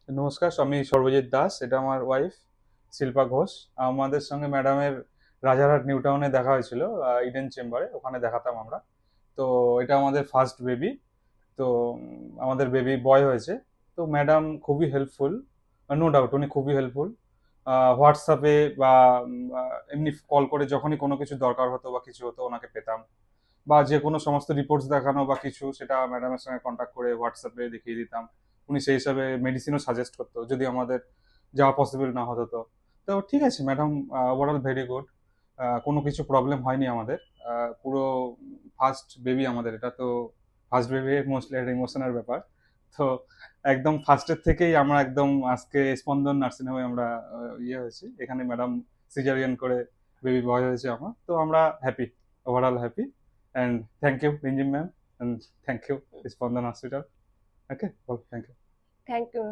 নমস্কার, আমি সর্বজিৎ দাস, এটা আমার ওয়াইফ শিল্পা ঘোষ। আমাদের সঙ্গে ম্যাডামের রাজারহাট নিউ টাউনে দেখা হয়েছিল, ইডেন চেম্বারে, ওখানে দেখাতাম আমরা। তো এটা আমাদের ফার্স্ট বেবি। তো আমাদের বেবি বয় হয়েছে। তো ম্যাডাম খুবই হেল্পফুল, নো ডাউট উনি খুবই হেল্পফুল। হোয়াটসঅ্যাপে বা এমনি কল করে যখনই কোনো কিছু দরকার হতো বা কিছু হতো ওনাকে পেতাম, বা যে কোনো সমস্ত রিপোর্টস দেখানো বা কিছু সেটা ম্যাডামের সঙ্গে কন্ট্যাক্ট করে হোয়াটসঅ্যাপে দেখিয়ে দিতাম। উনি সেই হিসাবে মেডিসিনও সাজেস্ট করতো যদি আমাদের যাওয়া পসিবল না হতো। তো তো ঠিক আছে ম্যাডাম, ওভারঅল ভেরি গুড। কোনো কিছু প্রবলেম হয়নি আমাদের। পুরো ফার্স্ট বেবি আমাদের, এটা তো ফার্স্ট বেবি মোস্টলি একটা ইমোশনের ব্যাপার। তো একদম ফার্স্টের থেকেই আমরা একদম আজকে স্পন্দন নার্সিংহোমে আমরা ইয়ে হয়েছি, এখানে ম্যাডাম সিজারিয়ান করে বেবি বয় হয়েছে আমার। তো আমরা happy, overall happy. And thank you, Rinjim ma'am, and thank you, Spandan Hospital. Okay, well, thank you. Thank you.